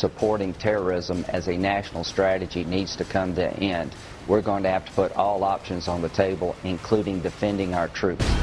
supporting terrorism as a national strategy needs to come to an end. We're going to have to put all options on the table, including defending our troops.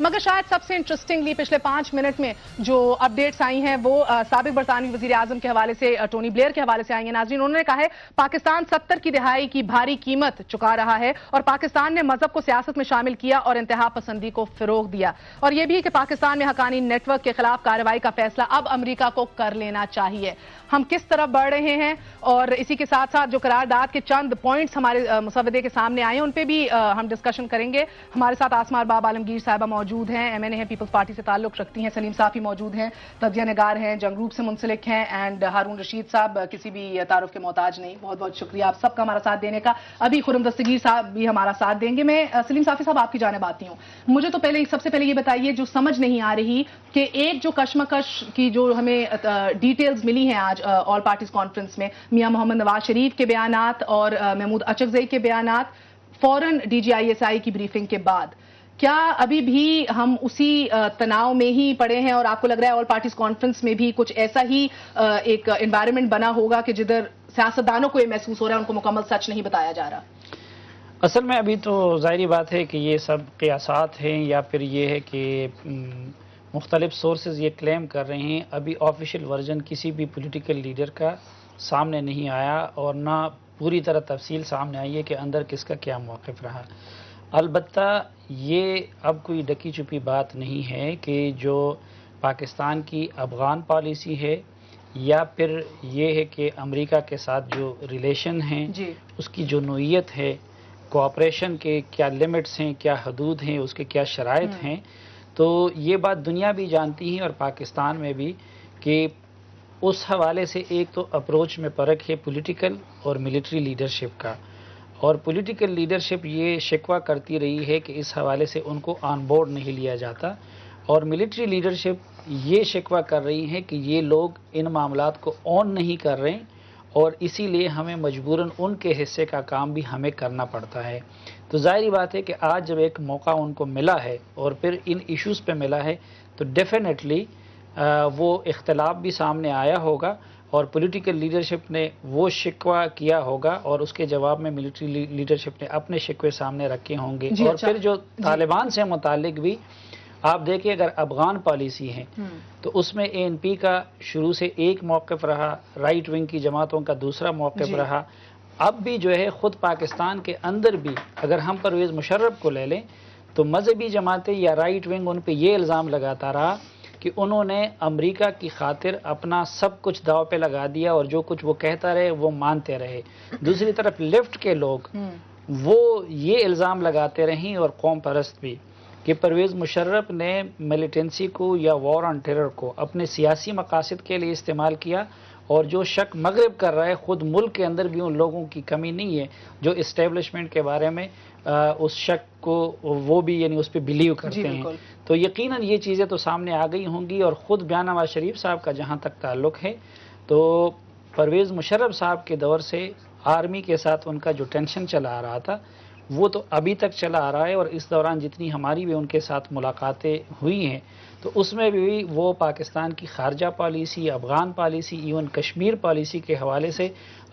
مگر شاید سب سے interestingly پچھلے 5 minute میں جو updates آئی ہیں وہ سابق برطانوی وزیر اعظم کے حوالے سے ٹونی بلیئر کے حوالے سے آئی ہیں. ناظرین، انہوں نے کہا ہے پاکستان 70 کی دہائی کی بھاری قیمت چکا رہا ہے اور پاکستان نے مذہب کو سیاست میں شامل کیا اور انتہا پسندی کو فروغ دیا، اور یہ بھی کہ پاکستان میں حقانی نیٹ ورک کے خلاف کارروائی کا فیصلہ اب امریکہ کو کر لینا چاہیے. ہم کس طرف بڑھ رہے ہیں اور اسی کے ساتھ ساتھ جو قرارداد کے چند پوائنٹس ہمارے مسودے کے سامنے آئے ہیں ان پہ بھی ہم ڈسکشن کریں گے. ہمارے ساتھ آسمہ ارباب عالمگیر صاحبہ موجود ہیں، ایم این اے ہیں، پیپلز پارٹی سے تعلق رکھتی ہیں. سلیم صافی موجود ہیں، تجزیہ نگار ہیں، جنگ گروپ سے منسلک ہیں، اینڈ ہارون رشید صاحب کسی بھی تعارف کے محتاج نہیں. بہت بہت شکریہ آپ سب کا ہمارا ساتھ دینے کا. ابھی خرم دستگیر صاحب بھی ہمارا ساتھ دیں گے. میں سلیم صافی صاحب آپ کی جانب آتی ہوں. مجھے تو سب سے پہلے یہ بتائیے جو سمجھ نہیں آ رہی کہ ایک جو کشمکش کی جو ہمیں ڈیٹیلز ملی ہیں آج آل پارٹیز کانفرنس میں، میاں محمد نواز شریف کے بیانات اور محمود اچکزئی کے بیانات فوراً D G I S I کی بریفنگ کے بعد، کیا ابھی بھی ہم اسی تناؤ میں ہی پڑے ہیں اور آپ کو لگ رہا ہے آل پارٹیز کانفرنس میں بھی کچھ ایسا ہی ایک انوائرمنٹ بنا ہوگا کہ جدھر سیاستدانوں کو یہ محسوس ہو رہا ہے ان کو مکمل سچ نہیں بتایا جا رہا؟ اصل میں ابھی تو ظاہری بات ہے کہ یہ سب قیاسات ہیں یا پھر یہ ہے کہ مختلف سورسز یہ کلیم کر رہے ہیں. ابھی آفیشیل ورژن کسی بھی پولیٹیکل لیڈر کا سامنے نہیں آیا اور نہ پوری طرح تفصیل سامنے آئی ہے کہ اندر کس کا کیا موقف رہا. البتہ یہ اب کوئی ڈکی چھپی بات نہیں ہے کہ جو پاکستان کی افغان پالیسی ہے یا پھر یہ ہے کہ امریکہ کے ساتھ جو ریلیشن ہیں اس کی جو نوعیت ہے، کوآپریشن کے کیا لمٹس ہیں، کیا حدود ہیں، اس کے کیا شرائط ہیں، تو یہ بات دنیا بھی جانتی ہے اور پاکستان میں بھی کہ اس حوالے سے ایک تو اپروچ میں فرق ہے پولیٹیکل اور ملٹری لیڈرشپ کا. اور پولیٹیکل لیڈرشپ یہ شکوہ کرتی رہی ہے کہ اس حوالے سے ان کو آن بورڈ نہیں لیا جاتا، اور ملٹری لیڈرشپ یہ شکوہ کر رہی ہے کہ یہ لوگ ان معاملات کو اون نہیں کر رہے اور اسی لیے ہمیں مجبوراً ان کے حصے کا کام بھی ہمیں کرنا پڑتا ہے. تو ظاہری بات ہے کہ آج جب ایک موقع ان کو ملا ہے اور پھر ان ایشوز پہ ملا ہے تو ڈیفینیٹلی وہ اختلاف بھی سامنے آیا ہوگا اور پولیٹیکل لیڈرشپ نے وہ شکوہ کیا ہوگا اور اس کے جواب میں ملٹری لیڈرشپ نے اپنے شکوے سامنے رکھے ہوں گے. اور پھر جو طالبان سے متعلق بھی آپ دیکھیں، اگر افغان پالیسی ہے تو اس میں اے این پی کا شروع سے ایک موقف رہا، رائٹ ونگ کی جماعتوں کا دوسرا موقف رہا. اب بھی جو ہے خود پاکستان کے اندر بھی اگر ہم پرویز مشرف کو لے لیں تو مذہبی جماعتیں یا رائٹ ونگ ان پہ یہ الزام لگاتا رہا کہ انہوں نے امریکہ کی خاطر اپنا سب کچھ داؤ پہ لگا دیا اور جو کچھ وہ کہتا رہے وہ مانتے رہے. دوسری طرف لیفٹ کے لوگ وہ یہ الزام لگاتے رہیں اور قوم پرست بھی کہ پرویز مشرف نے ملیٹنسی کو یا وار آن ٹیرر کو اپنے سیاسی مقاصد کے لیے استعمال کیا، اور جو شک مغرب کر رہا ہے خود ملک کے اندر بھی ان لوگوں کی کمی نہیں ہے جو اسٹیبلشمنٹ کے بارے میں اس شک کو وہ بھی یعنی اس پہ بلیو کرتے ہیں. تو یقیناً یہ چیزیں تو سامنے آ گئی ہوں گی. اور خود بیان نواز شریف صاحب کا جہاں تک تعلق ہے تو پرویز مشرف صاحب کے دور سے آرمی کے ساتھ ان کا جو ٹینشن چلا آ رہا تھا وہ تو ابھی تک چلا آ رہا ہے، اور اس دوران جتنی ہماری بھی ان کے ساتھ ملاقاتیں ہوئی ہیں تو اس میں بھی وہ پاکستان کی خارجہ policy, Afghan policy, even Kashmir policy کے حوالے سے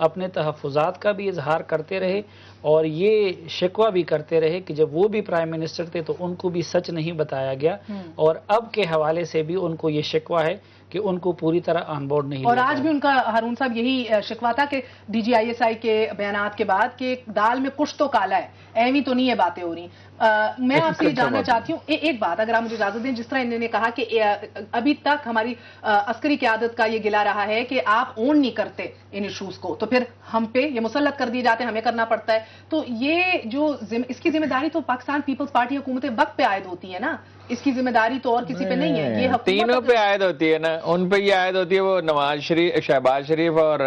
اپنے تحفظات کا بھی اظہار کرتے رہے اور یہ شکوہ بھی کرتے رہے کہ جب وہ بھی پرائم منسٹر تھے تو ان کو بھی سچ نہیں بتایا گیا، اور اب کے حوالے سے بھی ان کو یہ شکوہ ہے کہ ان کو پوری طرح آن بورڈ نہیں. اور آج بھی ان کا ہارون صاحب یہی شکوہ تھا کہ D G I S I کے بیانات کے بعد کہ دال میں کچھ تو کالا ہے، ایویں تو نہیں ہے باتیں ہو رہی. میں آپ سے یہ جاننا چاہتی ہوں ایک بات، اگر آپ مجھے اجازت دیں، جس طرح انہوں نے کہا کہ ابھی تک ہماری عسکری قیادت کا یہ گلا رہا ہے کہ آپ اون نہیں کرتے ان ایشوز کو، تو پھر ہم پہ یہ مسلط کر دیے جاتے ہیں، ہمیں کرنا پڑتا ہے. تو یہ جو اس کی ذمہ داری تو پاکستان پیپلز پارٹی حکومت وقت پہ عائد ہوتی ہے نا، اس کی ذمہ داری تو اور کسی پہ نہیں ہے. یہ تینوں پہ عائد ہوتی ہے نا، ان پہ یہ عائد ہوتی ہے. وہ نواز شریف، شہباز شریف اور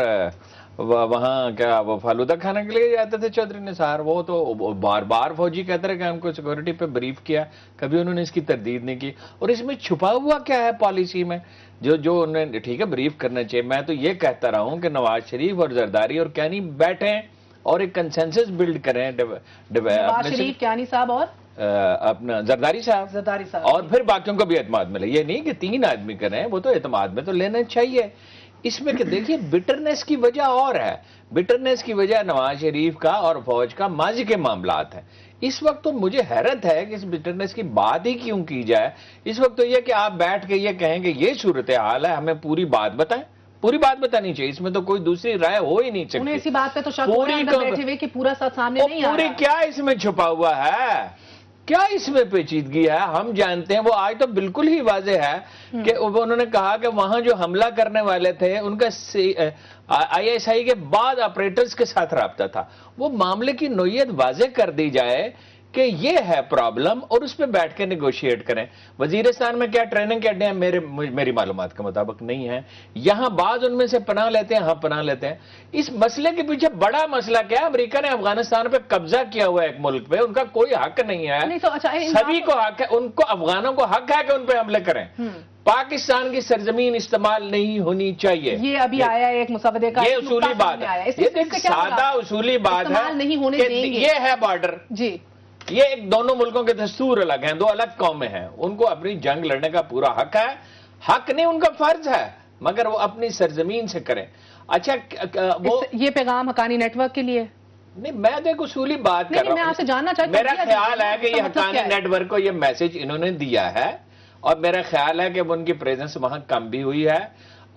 وہاں کیا وہ فالودہ کھانے کے لیے جاتے تھے چودھری نثار، وہ تو بار بار فوجی کہتے رہے کہ ہم کو سیکورٹی پہ بریف کیا، کبھی انہوں نے اس کی تردید نہیں کی. اور اس میں چھپا ہوا کیا ہے پالیسی میں جو انہیں ٹھیک ہے بریف کرنا چاہیے. میں تو یہ کہتا رہا ہوں کہ نواز شریف اور زرداری اور کیانی بیٹھیں اور ایک کنسنسس بلڈ کریں. نواز شریف، کیانی صاحب اور اپنا زرداری صاحب اور پھر باقیوں کو بھی اعتماد ملے. یہ نہیں کہ 3 آدمی کریں، وہ تو اعتماد میں تو لینا چاہیے. اس میں کہ دیکھیے بٹرنس کی وجہ اور ہے. بٹرنس کی وجہ نواز شریف کا اور فوج کا ماضی کے معاملات ہیں. اس وقت تو مجھے حیرت ہے کہ اس بٹرنس کی بات ہی کیوں کی جائے. اس وقت تو یہ کہ آپ بیٹھ کے یہ کہیں کہ یہ صورتحال ہے, ہمیں پوری بات بتائیں. پوری بات بتانی چاہیے, اس میں تو کوئی دوسری رائے ہو ہی نہیں انہیں سکتی. اسی بات پہ تو شک ہو رہا ہے اندر بیٹھے ہوئے کہ پورا ساتھ سامنے نہیں آ پوری رہا. کیا اس میں چھپا ہوا ہے, کیا اس میں پیچیدگی ہے؟ ہم جانتے ہیں, وہ آج تو بالکل ہی واضح ہے کہ انہوں نے کہا کہ وہاں جو حملہ کرنے والے تھے ان کا آئی ایس آئی کے بعد آپریٹرز کے ساتھ رابطہ تھا. وہ معاملے کی نوعیت واضح کر دی جائے کہ یہ ہے پرابلم اور اس پہ بیٹھ کے نیگوشیٹ کریں. وزیرستان میں کیا ٹریننگ کے اڈے ہیں؟ میری معلومات کے مطابق نہیں ہے. یہاں بعض ان میں سے پناہ لیتے ہیں, ہاں پناہ لیتے ہیں. اس مسئلے کے پیچھے بڑا مسئلہ کیا ہے؟ امریکہ نے افغانستان پہ قبضہ کیا ہوا ہے ایک ملک پہ, ان کا کوئی حق نہیں ہے. سبھی کو حق ہے, ان کو افغانوں کو حق ہے کہ ان پہ حملے کریں. پاکستان کی سرزمین استعمال نہیں ہونی چاہیے. یہ ابھی آیا ایک مسودے کا, یہ اصولی بات ہے, یہ ایک سادہ اصولی بات ہے کہ یہ ہے بارڈر. جی, یہ ایک دونوں ملکوں کے دستور الگ ہیں, دو الگ قومیں ہیں, ان کو اپنی جنگ لڑنے کا پورا حق ہے. حق نہیں, ان کا فرض ہے, مگر وہ اپنی سرزمین سے کریں. اچھا وہ یہ پیغام حقانی نیٹ ورک کے لیے نہیں, میں تو ایک اصولی بات کر رہا ہوں. میں آپ سے جاننا چاہتا ہوں, میرا خیال ہے کہ یہ حقانی نیٹ ورک کو یہ میسج انہوں نے دیا ہے, اور میرا خیال ہے کہ ان کی پریزنس وہاں کم بھی ہوئی ہے,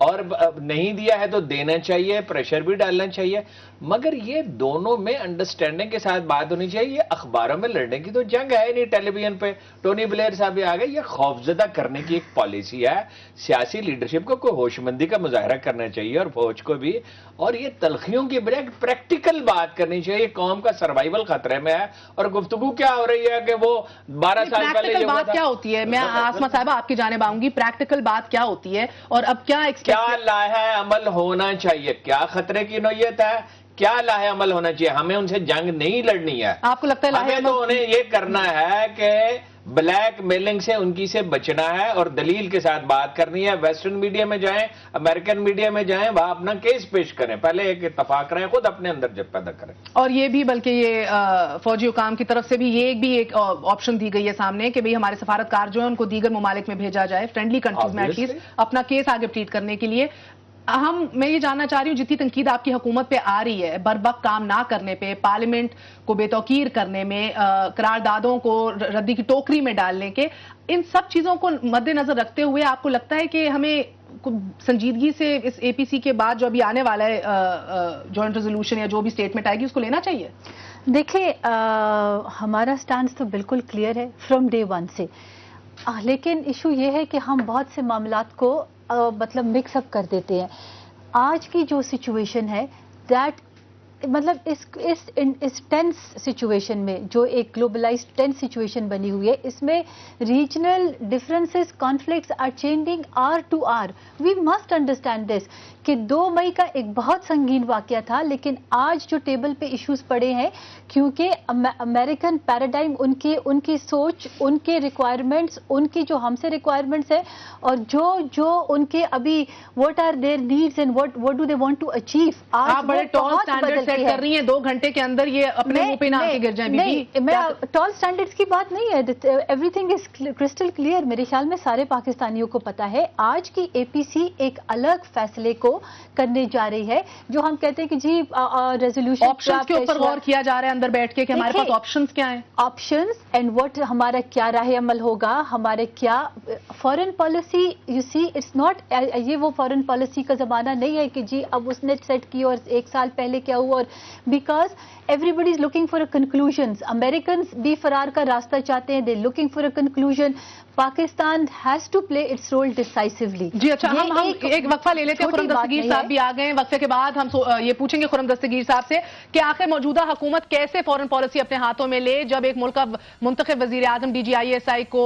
اور نہیں دیا ہے تو دینا چاہیے, پریشر بھی ڈالنا چاہیے. مگر یہ دونوں میں انڈرسٹینڈنگ کے ساتھ بات ہونی چاہیے. یہ اخباروں میں لڑنے کی تو جنگ ہے نہیں, ٹیلی ویژن پہ ٹونی بلیئر صاحب بھی آ گئے. یہ خوفزدہ کرنے کی ایک پالیسی ہے. سیاسی لیڈرشپ کو کوئی ہوش مندی کا مظاہرہ کرنا چاہیے, اور فوج کو بھی, اور یہ تلخیوں کی بجائے پریکٹیکل بات کرنی چاہیے. قوم کا سروائیول خطرے میں ہے, اور گفتگو کیا ہو رہی ہے کہ وہ 12 سال پہلے یہ بات کیا ہوتی ہے. میں آسما صاحبہ آپ کی جانب آؤں گی. پریکٹیکل بات کیا ہوتی ہے, اور اب کیا لاحہ عمل ہونا چاہیے, کیا خطرے کی نوعیت ہے, کیا لاحہ عمل ہونا چاہیے. ہمیں ان سے جنگ نہیں لڑنی ہے. آپ کو لگتا ہے ہمیں تو انہیں یہ کرنا ہے کہ بلیک میلنگ سے ان کی سے بچنا ہے, اور دلیل کے ساتھ بات کرنی ہے. ویسٹرن میڈیا میں جائیں, امریکن میڈیا میں جائیں, وہاں اپنا کیس پیش کریں, پہلے ایک اتفاق رہیں, خود اپنے اندر جب پیدا کریں. اور یہ بھی بلکہ یہ فوجی حکام کی طرف سے بھی یہ ایک آپشن دی گئی ہے سامنے کہ بھئی ہمارے سفارتکار جو ہیں ان کو دیگر ممالک میں بھیجا جائے, فرینڈلی کنٹریز میں ایٹ لیسٹ, اپنا کیس آگے ٹریٹ کرنے کے لیے. میں یہ جاننا چاہ رہی ہوں, جتنی تنقید آپ کی حکومت پہ آ رہی ہے بربق کام نہ کرنے پہ, پارلیمنٹ کو بے توقیر کرنے میں, قراردادوں کو ردی کی ٹوکری میں ڈالنے کے, ان سب چیزوں کو مد نظر رکھتے ہوئے آپ کو لگتا ہے کہ ہمیں سنجیدگی سے اس اے پی سی کے بعد جو ابھی آنے والا ہے جوائنٹ ریزولوشن یا جو بھی اسٹیٹمنٹ آئے گی اس کو لینا چاہیے؟ دیکھیں, ہمارا سٹانس تو بالکل کلیئر ہے فرام ڈے ون سے, لیکن ایشو یہ ہے کہ ہم بہت سے معاملات کو مطلب مکس اپ کر دیتے ہیں. آج کی جو سچویشن ہے دیٹ مطلب اس ٹینس سچویشن میں, جو ایک گلوبلائزڈ ٹینس سچویشن بنی ہوئی ہے, اس میں regional differences, conflicts are changing are to are. We must understand this کہ 2 مئی کا ایک بہت سنگین واقعہ تھا, لیکن آج جو ٹیبل پہ ایشوز پڑے ہیں, کیونکہ امریکن پیراڈائم, ان کی سوچ, ان کے ریکوائرمنٹس, ان کی جو ہم سے ریکوائرمنٹس ہیں, اور جو ان کے ابھی what are their needs and what do they want to achieve. آپ بڑے ٹال سٹینڈرڈ سیٹ کر رہی ہیں, 2 گھنٹے کے اندر یہ اپنے منہ پہ نہ آ کے گر جائیں. نہیں, میں ٹال سٹینڈرڈز کی بات نہیں ہے, every thing is crystal clear. میرے خیال میں سارے پاکستانیوں کو پتا ہے. آج کی اے پی سی ایک الگ فیصلے کو کرنے جا رہی ہے, جو ہم کہتے ہیں کہ جی ریزولوشن آپشنز کے اوپر غور کیا جا رہا ہے اندر بیٹھ کے کہ ہمارے پاس آپشنز کیا ہیں, آپشنز اینڈ واٹ ہمارا کیا راہ عمل ہوگا, ہمارے کیا foreign policy. You see it's not, یہ وہ فارن پالیسی کا زمانہ نہیں ہے کہ جی اب اس نے سیٹ کی اور 1 سال پہلے کیا ہوا, اور because everybody is looking for a conclusion. Americans بھی فرار کا راستہ چاہتے ہیں, they looking for a conclusion. Pakistan has to play its role decisively. جی اچھا, ہم ایک وقفہ لے لیتے ہیں. خرم دستگیر صاحب بھی آ گئے ہیں. وقفے کے بعد ہم یہ پوچھیں گے خرم دستگیر صاحب سے کہ آخر موجودہ حکومت کیسے فورن پالیسی اپنے ہاتھوں میں لے. جب ایک ملک کا منتخب وزیر اعظم D G I S I کو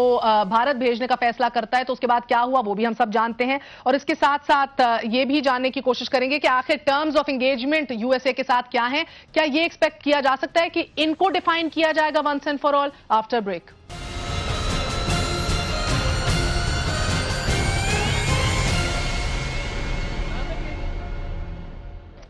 بھارت بھیجنے کا فیصلہ کرتا ہے تو اس کے بعد کیا ہوا وہ بھی ہم سب جانتے ہیں, اور اس کے ساتھ ساتھ یہ بھی جاننے کی کوشش کریں گے کہ آخر terms of engagement U S A کے ساتھ کیا ہیں. کیا یہ ایکسپیکٹ کیا جا سکتا ہے کہ ان کو ڈیفائن کیا جائے گا once and for all? After break.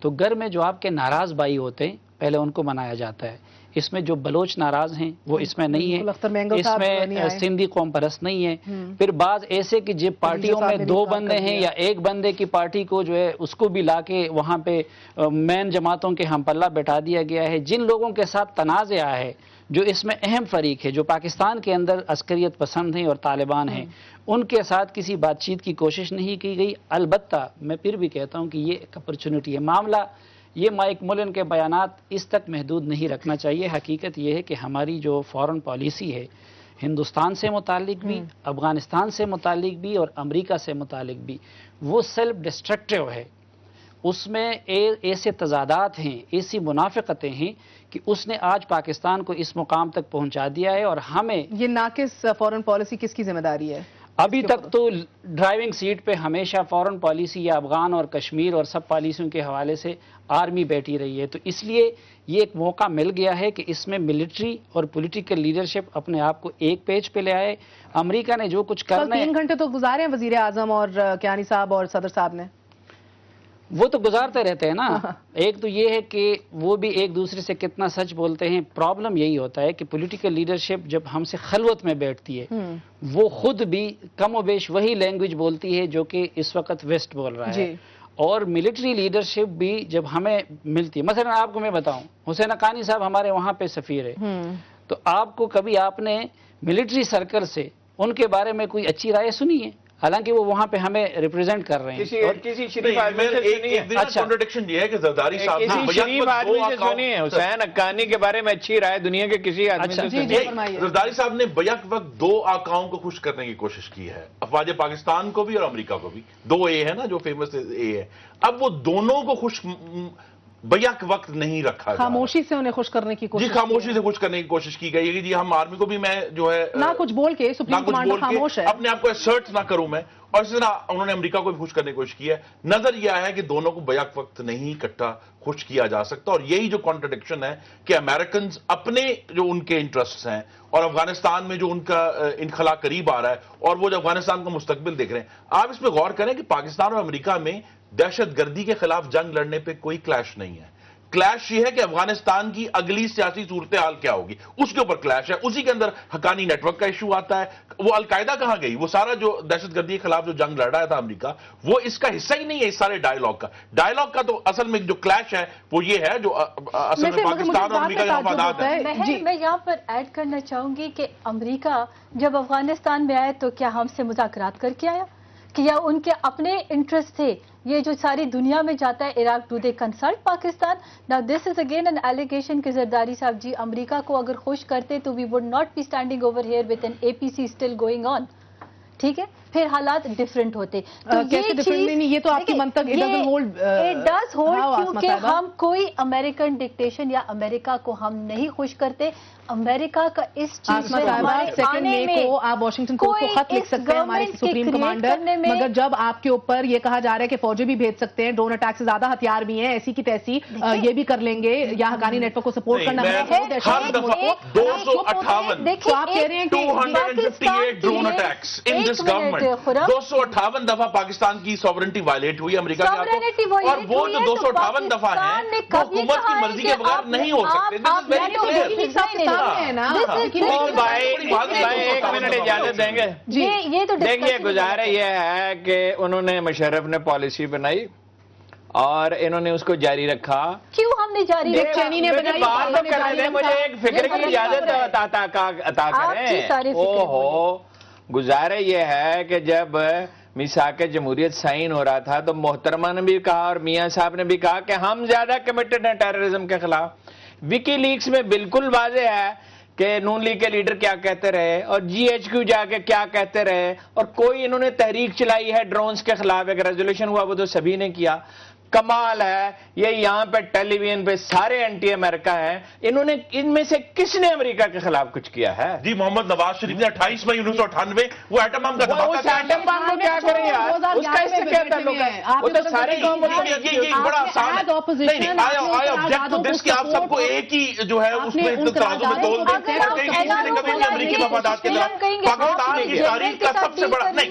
تو گھر میں جو آپ کے ناراض بھائی ہوتے ہیں پہلے ان کو منایا جاتا ہے. اس میں جو بلوچ ناراض ہیں وہ اس میں نہیں ہے, اس میں سندھی قوم پرست نہیں ہے. پھر بعض ایسے کہ جب پارٹیوں میں 2 بندے ہیں یا ایک بندے کی پارٹی کو جو ہے اس کو بھی لا کے وہاں پہ مین جماعتوں کے ہم پلہ بیٹھا دیا گیا ہے. جن لوگوں کے ساتھ تنازع ہے, جو اس میں اہم فریق ہے, جو پاکستان کے اندر عسکریت پسند ہیں اور طالبان ہیں, ان کے ساتھ کسی بات چیت کی کوشش نہیں کی گئی. البتہ میں پھر بھی کہتا ہوں کہ یہ ایک اپرچونٹی ہے. معاملہ یہ مائک مولن کے بیانات اس تک محدود نہیں رکھنا چاہیے. حقیقت یہ ہے کہ ہماری جو فارن پالیسی ہے ہندوستان سے متعلق بھی, افغانستان سے متعلق بھی اور امریکہ سے متعلق بھی, وہ سیلف ڈسٹرکٹیو ہے. اس میں ایسے تضادات ہیں, ایسی منافقتیں ہیں کہ اس نے آج پاکستان کو اس مقام تک پہنچا دیا ہے. اور ہمیں یہ ناقص فارن پالیسی کس کی ذمہ داری ہے؟ ابھی تک تو ڈرائیونگ سیٹ پہ ہمیشہ فارن پالیسی یا افغان اور کشمیر اور سب پالیسیوں کے حوالے سے آرمی بیٹھی رہی ہے. تو اس لیے یہ ایک موقع مل گیا ہے کہ اس میں ملٹری اور پولیٹیکل لیڈرشپ اپنے آپ کو ایک پیج پہ لے آئے. امریکہ نے جو کچھ کرنا ہے, 3 گھنٹے تو گزارے ہیں وزیر اعظم اور کیانی صاحب اور صدر صاحب نے. وہ تو گزارتے رہتے ہیں نا. ایک تو یہ ہے کہ وہ بھی ایک دوسرے سے کتنا سچ بولتے ہیں. پرابلم یہی ہوتا ہے کہ پولیٹیکل لیڈرشپ جب ہم سے خلوت میں بیٹھتی ہے وہ خود بھی کم و بیش وہی لینگویج بولتی ہے جو کہ اس وقت ویسٹ بول رہا ہے. اور ملٹری لیڈرشپ بھی جب ہمیں ملتی ہے, مثلا آپ کو میں بتاؤں, حسین حقانی صاحب ہمارے وہاں پہ سفیر ہے, تو آپ کو کبھی آپ نے ملٹری سرکل سے ان کے بارے میں کوئی اچھی رائے سنی ہے؟ حالانکہ وہ وہاں پہ ہمیں ریپرزینٹ کر رہے ہیں. کسی شریف آدمی سے سنی ہے. کنٹرڈکشن یہ ہے کہ زرداری صاحب کسی شریف آدمی سے سنی ہے حسین حقانی کے بارے میں اچھی رائے دنیا کے کسی آدمی سے سنی ہے؟ زرداری صاحب نے بیک وقت 2 آقاؤں کو خوش کرنے کی کوشش کی ہے, افواج پاکستان کو بھی اور امریکہ کو بھی. 2 اے ہے نا جو فیمس اے ہے. اب وہ دونوں کو خوش بیک وقت نہیں رکھا, خاموشی سے انہیں خوش کرنے کی کوشش, جی خاموشی سے خوش کرنے کی کوشش کی گئی ہے. جی ہم آرمی کو بھی میں جو ہے نہ کچھ بول کے سپریم کمانڈر خاموش ہے, اپنے آپ کو اسرٹ نہ کروں میں, اور اسی طرح انہوں نے امریکہ کو بھی خوش کرنے کی کوشش کی ہے. نظر یہ ہے کہ دونوں کو بیک وقت نہیں اکٹھا خوش کیا جا سکتا. اور یہی جو کانٹرڈکشن ہے کہ امریکنز اپنے جو ان کے انٹرسٹس ہیں اور افغانستان میں جو ان کا انخلا قریب آ رہا ہے اور وہ جو افغانستان کا مستقبل دیکھ رہے ہیں, آپ اس پہ غور کریں کہ پاکستان اور امریکہ میں دہشت گردی کے خلاف جنگ لڑنے پہ کوئی کلیش نہیں ہے. کلیش یہ ہے کہ افغانستان کی اگلی سیاسی صورتحال کیا ہوگی, اس کے اوپر کلیش ہے. اسی کے اندر حقانی نیٹ ورک کا ایشو آتا ہے. وہ القاعدہ کہاں گئی؟ وہ سارا جو دہشت گردی کے خلاف جو جنگ لڑ رہا تھا امریکہ, وہ اس کا حصہ ہی نہیں ہے اس سارے ڈائیلاگ کا. ڈائیلاگ کا تو اصل میں جو کلیش ہے وہ یہ ہے جو اصل میں پاکستان اور امریکہ کے مفادات ہیں. میں یہاں پر ایڈ کرنا چاہوں گی کہ امریکہ جب افغانستان میں آئے تو کیا ہم سے مذاکرات کر کے آیا, کہ یا ان کے اپنے انٹرسٹ تھے؟ یہ جو ساری دنیا میں جاتا ہے Iraq, do they consult Pakistan? Now this is again an allegation کہ زرداری صاحب جی امریکہ کو اگر خوش کرتے تو we would not be standing over here with an APC still going on. ٹھیک ہے, پھر حالات ڈیفرنٹ ہوتے. یہ تو آپ کی منطق it does hold کیونکہ ہم کوئی امریکن ڈکٹیشن یا امریکہ کو ہم نہیں خوش کرتے. امریکہ کا اس چیز میں آپ واشنگٹن پوسٹ کو خط لکھ سکتے ہیں ہمارے سپریم کمانڈر, مگر جب آپ کے اوپر یہ کہا جا رہا ہے کہ فوجی بھی بھیج سکتے ہیں, ڈرون اٹیک سے زیادہ ہتھیار بھی ہیں, ایسی کی تیسی یہ بھی کر لیں گے, یا حقانی نیٹ ورک کو سپورٹ کرنا ہے. ہر دفعہ 258 آپ کہہ رہے ہیں کہ 258 drone attacks in this government, 258 دفعہ پاکستان کی سوورنٹی وائلیٹ ہوئی امریکہ کے ہاتھوں, اور وہ جو 258 دفعہ ہیں وہ حکومت کی مرضی کے بغیر نہیں ہو سکتے. ایک منٹ اجازت دیں گے؟ دیکھیے گزارا یہ ہے کہ انہوں نے مشرف نے پالیسی بنائی اور انہوں نے اس کو جاری رکھا. کیوں ہم نے جاری رکھا؟ بات تو کرنے دیں, مجھے ایک فکر کی اجازت عطا کریں. اوہو, گزارا یہ ہے کہ جب میثاق جمہوریت سائن ہو رہا تھا تو محترمہ نے بھی کہا اور میاں صاحب نے بھی کہا کہ ہم زیادہ کمیٹڈ ہیں ٹیررزم کے خلاف. وکی لیکس میں بالکل واضح ہے کہ نون لیگ کے لیڈر کیا کہتے رہے اور جی ایچ کیو جا کے کیا کہتے رہے, اور کوئی انہوں نے تحریک چلائی ہے ڈرونز کے خلاف, ایک ریزولوشن ہوا وہ تو سبھی نے کیا. کمال ہے یہ یہاں پہ ٹیلی ویژن پہ سارے اینٹی امریکہ ہیں. انہوں نے ان میں سے کس نے امریکہ کے خلاف کچھ کیا ہے؟ جی محمد نواز شریف نے 28 مئی 1998 وہ ایٹم بم کا دھماکہ کیا. ایٹم بم کو کیا کریں یار, اس کا اس سے کیا تعلق ہے؟ وہ تو ساری قوموں یہ بڑا آسان ہے. نہیں آئی آبجیکٹ ٹو دس کہ آپ سب کو ایک ہی جو ہے اس میں ترازو میں تول دیتے ہیں. کسی نے کبھی بھی امریکی مفادات کے خلاف پاکستان کی تاریخ کا سب سے بڑا نہیں,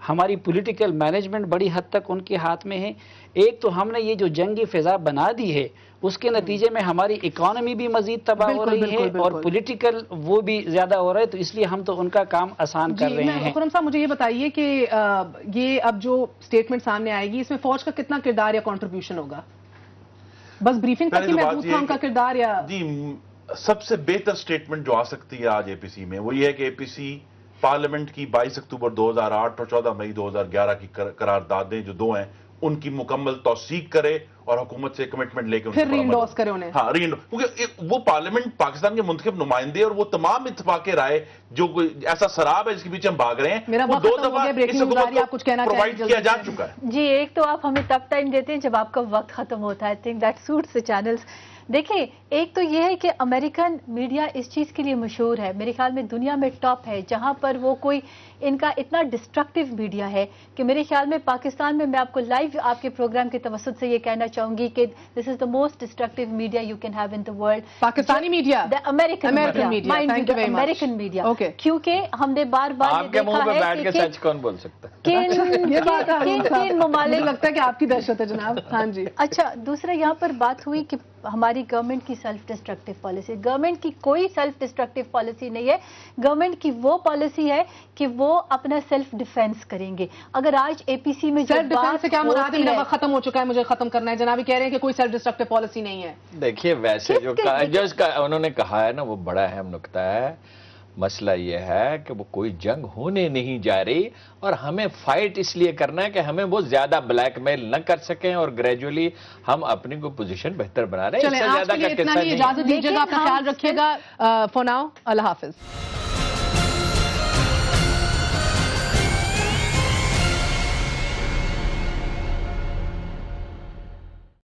ہماری پولیٹیکل مینجمنٹ بڑی حد تک ان کے ہاتھ میں ہے. ایک تو ہم نے یہ جو جنگی فضا بنا دی ہے اس کے نتیجے میں ہماری اکانومی بھی مزید تباہ ہو رہی ہے اور پولیٹیکل وہ بھی زیادہ ہو رہا ہے, تو اس لیے ہم تو ان کا کام آسان کر رہے ہیں. خرم صاحب مجھے یہ بتائیے کہ یہ اب جو اسٹیٹمنٹ سامنے آئے گی اس میں فوج کا کتنا کردار یا کنٹریبیوشن ہوگا؟ بس بریفنگ تک ہی محدود تھا ان کا کردار یا؟ جی سب سے بہتر سٹیٹمنٹ جو آ سکتی ہے آج اے پی سی میں وہ یہ ہے کہ اے پی سی پارلیمنٹ کی 22 اکتوبر 2008 اور 14 مئی 2011 کی قراردادیں جو دو ہیں ان کی مکمل توثیق کرے اور حکومت سے کمٹمنٹ لے کے پھر ری انڈورس کرے انہیں. ہاں ری انڈورس, کیونکہ وہ پارلیمنٹ پاکستان کے منتخب نمائندے اور وہ تمام اتفاق رائے جو ایسا سراب ہے جس کے پیچھے ہم بھاگ رہے ہیں وہ 2 دفعہ اس حکومت کو پرووائڈ کیا جا چکا ہے. جی ایک تو آپ ہمیں تب ٹائم دیتے ہیں جب آپ کا وقت ختم ہوتا ہے. I think that suits the channels. دیکھیں ایک تو یہ ہے کہ امریکن میڈیا اس چیز کے لیے مشہور ہے, میرے خیال میں دنیا میں ٹاپ ہے, جہاں پر وہ کوئی ان کا اتنا ڈسٹرکٹیو میڈیا ہے کہ میرے خیال میں پاکستان میں آپ کو لائیو آپ کے پروگرام کے توسط سے یہ کہنا چاہوں گی کہ this is the most destructive media you can have in the world. Pakistani media, American media, کیونکہ ہم نے بار بار آپ کے منہ پہ بیٹھ کے سچ کون بول سکتا ہے؟ کن ممالک, لگتا ہے کہ آپ کی دہشت ہے جناب. ہاں جی. اچھا دوسرا یہاں پر بات ہوئی کہ ہماری گورنمنٹ کی سیلف ڈسٹرکٹیو پالیسی. گورنمنٹ کی کوئی سیلف ڈسٹرکٹیو پالیسی نہیں ہے. گورنمنٹ کی وہ پالیسی ہے کہ وہ اپنا سیلف ڈیفینس کریں گے. اگر آج اے پی سی میں سیلف ڈیفینس سے کیا مراد ہے؟ میرا وقت ختم ہو چکا ہے, مجھے ختم کرنا ہے. جناب کہہ رہے ہیں کہ کوئی سیلف ڈسٹرکٹیو پالیسی نہیں ہے. دیکھیے ویسے جو انہوں نے کہا ہے نا وہ بڑا اہم نکتہ ہے. مسئلہ یہ ہے کہ وہ کوئی جنگ ہونے نہیں جا رہی اور ہمیں فائٹ اس لیے کرنا ہے کہ ہمیں وہ زیادہ بلیک میل نہ کر سکیں اور گریجولی ہم اپنی کو پوزیشن بہتر بنا رہے ہیں. چلیں آج کے لیے اتنا ہی, اجازت دیجیے گا, اپنا خیال رکھیے گا. فور ناؤ اللہ حافظ.